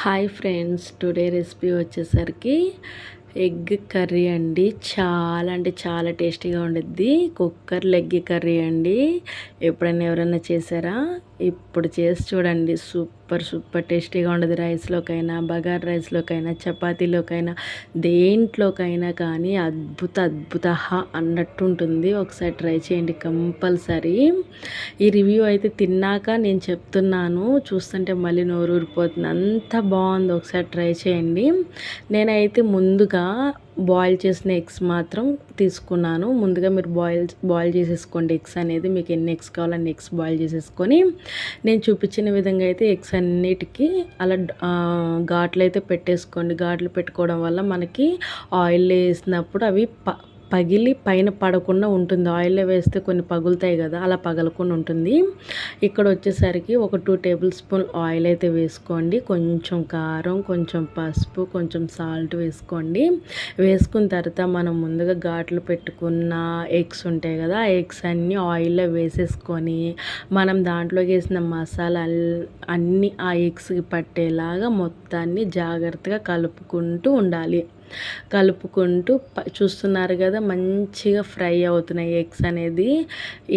Hi friends, today recipe వచ్చేసరికి egg curry అండి. చాలా అంటే చాలా టేస్టీగా ఉండిద్ది. కుక్కర్లో ఎగ్ కర్రీ అండి. ఎప్పుడైనా ఎవరైనా చేశారా? ఇప్పుడు చేసి చూడండి. సూపర్ టేస్టీగా ఉండదు. రైస్లోకైనా, బగార్ రైస్లోకైనా, చపాతీలోకైనా, దేంట్లోకైనా కానీ అద్భుత అన్నట్టు ఉంటుంది. ఒకసారి ట్రై చేయండి కంపల్సరీ. ఈ రివ్యూ అయితే తిన్నాక నేను చెప్తున్నాను, చూస్తుంటే మళ్ళీ నోరు ఊరిపోతుంది. అంత బాగుంది. ఒకసారి ట్రై చేయండి. నేనైతే ముందుగా బాయిల్ చేసిన ఎగ్స్ మాత్రం తీసుకున్నాను. ముందుగా మీరు బాయిల్ చేసేసుకోండి. ఎగ్స్ అనేది మీకు ఎన్ని ఎగ్స్ కావాలని ఎగ్స్ బాయిల్ చేసేసుకొని, నేను చూపించిన విధంగా అయితే ఎగ్స్ అన్నిటికీ అలా ఘాట్లు అయితే పెట్టేసుకోండి. ఘాట్లు పెట్టుకోవడం వల్ల మనకి ఆయిల్ వేసినప్పుడు అవి పగిలి పైన పడకుండా ఉంటుంది. ఆయిల్లో వేస్తే కొన్ని పగులుతాయి కదా, అలా పగలకుండా ఉంటుంది. ఇక్కడ వచ్చేసరికి ఒక 2 టేబుల్ స్పూన్ ఆయిల్ అయితే వేసుకోండి. కొంచెం కారం, కొంచెం పసుపు, కొంచెం సాల్ట్ వేసుకోండి. వేసుకున్న తర్వాత మనం ముందుగా ఘాట్లు పెట్టుకున్న ఎగ్స్ ఉంటాయి కదా, ఆ ఎగ్స్ అన్నీ ఆయిల్లో వేసేసుకొని మనం దాంట్లోకి వేసిన మసాలా అన్నీ ఆ ఎగ్స్కి పట్టేలాగా మొత్తాన్ని జాగ్రత్తగా కలుపుకుంటూ ఉండాలి. కలుపుకుంటూ చూస్తున్నారు కదా, మంచిగా ఫ్రై అవుతున్నాయి ఎగ్స్ అనేది.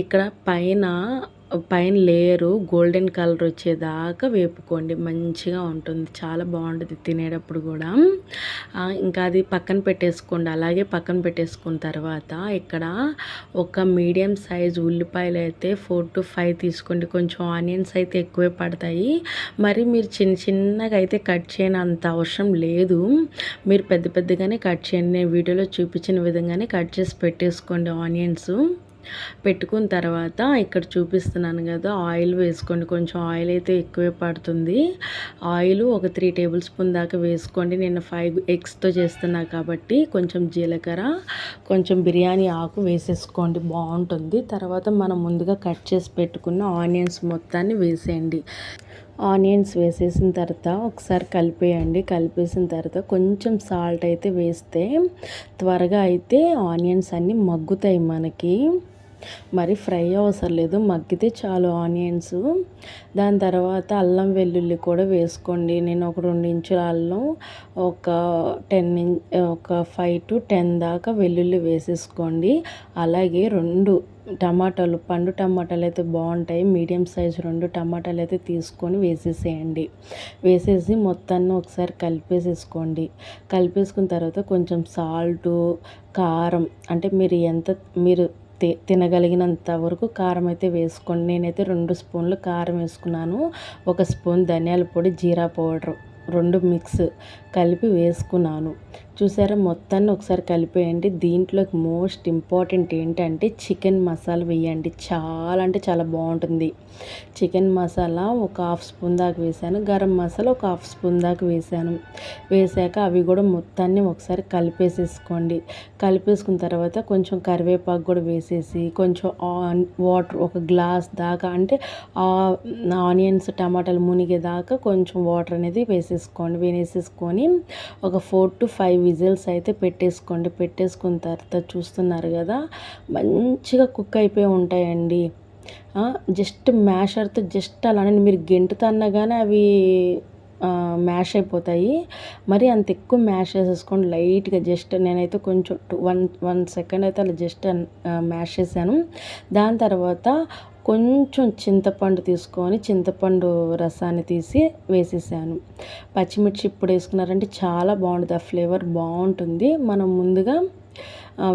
ఇక్కడ పైన లేయరు గోల్డెన్ కలర్ వచ్చేదాకా వేపుకోండి. మంచిగా ఉంటుంది, చాలా బాగుంటుంది తినేటప్పుడు కూడా. ఇంకా అది పక్కన పెట్టేసుకోండి. అలాగే పక్కన పెట్టేసుకున్న తర్వాత ఇక్కడ ఒక మీడియం సైజ్ ఉల్లిపాయలు అయితే 4 to 5 తీసుకోండి. కొంచెం ఆనియన్స్ అయితే ఎక్కువే పడతాయి. మరి మీరు చిన్నగా అయితే కట్ చేయని అంత అవసరం లేదు. మీరు పెద్దగానే కట్ చేయండి. నేను వీడియోలో చూపించిన విధంగానే కట్ చేసి పెట్టేసుకోండి ఆనియన్స్. పెట్టుకున్న తర్వాత ఇక్కడ చూపిస్తున్నాను కదా, ఆయిల్ వేసుకోండి. కొంచెం ఆయిల్ అయితే ఎక్కువే పడుతుంది. ఆయిల్ ఒక 3 టేబుల్ స్పూన్ దాకా వేసుకోండి. నేను 5 ఎగ్స్తో చేస్తున్నా కాబట్టి కొంచెం జీలకర్ర, కొంచెం బిర్యానీ ఆకు వేసేసుకోండి, బాగుంటుంది. తర్వాత మనం ముందుగా కట్ చేసి పెట్టుకున్న ఆనియన్స్ మొత్తాన్ని వేసేయండి. ఆనియన్స్ వేసేసిన తర్వాత ఒకసారి కలిపేయండి. కలిపేసిన తర్వాత కొంచెం సాల్ట్ అయితే వేస్తే త్వరగా అయితే ఆనియన్స్ అన్నీ మగ్గుతాయి మనకి. మరి ఫ్రై అవసరం లేదు, మగ్గితే చాలు ఆనియన్స్. దాని తర్వాత అల్లం వెల్లుల్లి కూడా వేసుకోండి. నేను ఒక 2 ఇంచుల అల్లం, ఒక 5 to 10 దాకా వెల్లుల్లి వేసేసుకోండి. అలాగే 2 టమాటాలు, పండు టమాటాలు అయితే బాగుంటాయి. మీడియం సైజు 2 టమాటాలు అయితే తీసుకొని వేసేసేయండి. వేసేసి మొత్తాన్ని ఒకసారి కలిపేసేసుకోండి. కలిపేసుకున్న తర్వాత కొంచెం సాల్టు, కారం అంటే మీరు తినగలిగినంత వరకు కారం అయితే వేసుకోండి. నేనైతే 2 స్పూన్లు కారం వేసుకున్నాను. 1 స్పూన్ ధనియాల పొడి, జీరా పౌడర్ 2 మిక్స్ కలిపి వేసుకున్నాను. చూసారా, మొత్తాన్ని ఒకసారి కలిపేయండి. దీంట్లోకి మోస్ట్ ఇంపార్టెంట్ ఏంటంటే చికెన్ మసాలా వేయండి. చాలా అంటే చాలా బాగుంటుంది. చికెన్ మసాలా ఒక 1/2 స్పూన్ దాకా వేసాను. గరం మసాలా ఒక 1/2 స్పూన్ దాకా వేసాను. వేసాక అవి కూడా మొత్తాన్ని ఒకసారి కలిపేసేసుకోండి. కలిపేసుకున్న తర్వాత కొంచెం కరివేపాకు కూడా వేసేసి, కొంచెం వాటర్ ఒక గ్లాస్ దాకా, అంటే ఆనియన్స్ టమాటాలు మునిగేదాకా కొంచెం వాటర్ అనేది వేసేసుకొని ఒక 4 to 5 విజిల్స్ అయితే పెట్టేసుకోండి. పెట్టేసుకున్న తర్వాత చూస్తున్నారు కదా, మంచిగా కుక్ అయిపోయి ఉంటాయండి. జస్ట్ మ్యాషర్తో జస్ట్ అలానే మీరు గెంటుతో అన్నా కానీ అవి మ్యాష్ అయిపోతాయి. మరి అంత ఎక్కువ మ్యాష్ చేసేసుకోండి. లైట్గా జస్ట్ నేనైతే కొంచెం 1 సెకండ్ అయితే అలా జస్ట్ మ్యాష్ చేశాను. దాని తర్వాత కొంచెం చింతపండు తీసుకొని చింతపండు రసాన్ని తీసి వేసేసాను. పచ్చిమిర్చి ఇప్పుడు వేసుకున్నారంటే చాలా బాగుంటుంది, ఆ ఫ్లేవర్ బాగుంటుంది. మనం ముందుగా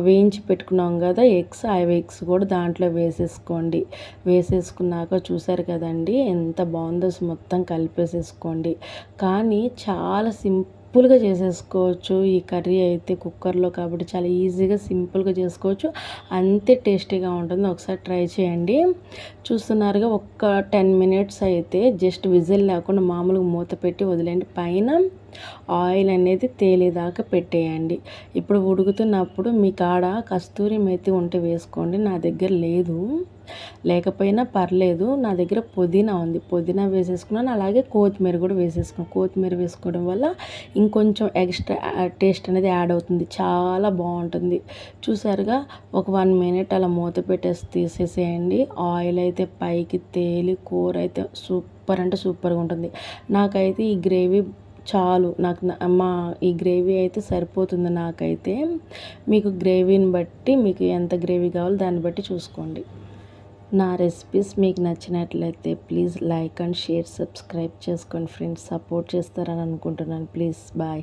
వేయించి పెట్టుకున్నాం కదా ఎగ్స్, ఆ ఎగ్స్ కూడా దాంట్లో వేసేసుకోండి. వేసేసుకున్నాక చూసారు కదండి ఎంత బాగుందో, మొత్తం కలిపేసేసుకోండి. కానీ చాలా సింపుల్గా చేసేసుకోవచ్చు ఈ కర్రీ అయితే కుక్కర్లో, కాబట్టి చాలా ఈజీగా సింపుల్గా చేసుకోవచ్చు. అంతే టేస్టీగా ఉంటుంది. ఒకసారి ట్రై చేయండి. చూస్తున్నారుగా, ఒక 10 మినిట్స్ అయితే జస్ట్ విజిల్ లేకుండా మామూలుగా మూత పెట్టి వదిలేండి. పైన ఆయిల్ అనేది తేలేదాకా పెట్టేయండి. ఇప్పుడు ఉడుకుతున్నప్పుడు మీ కాడ కస్తూరి మేతి ఉంటే వేసుకోండి. నా దగ్గర లేదు, లేకపోయినా పర్లేదు. నా దగ్గర పుదీనా ఉంది, పుదీనా వేసేసుకున్నాను. అలాగే కొత్తిమీర కూడా వేసేసుకున్నాను. కొత్తిమీర వేసుకోవడం వల్ల ఇంకొంచెం ఎక్స్ట్రా టేస్ట్ అనేది యాడ్ అవుతుంది, చాలా బాగుంటుంది. చూసారుగా, ఒక 1 మినిట్ అలా మూత పెట్టేసి తీసేసేయండి. ఆయిల్ అయితే పైకి తేలి కూర అయితే సూపర్ అంటే సూపర్గా ఉంటుంది. నాకైతే ఈ గ్రేవీ చాలు నాకు మా ఈ గ్రేవీ అయితే సరిపోతుంది నాకైతే. మీకు గ్రేవీని బట్టి మీకు ఎంత గ్రేవీ కావాలో దాన్ని బట్టి చూసుకోండి. నా రెసిపీస్ మీకు నచ్చినట్లయితే please like and share subscribe చేసుకోండి ఫ్రెండ్స్. సపోర్ట్ చేస్తారని అనుకుంటున్నాను. Please bye.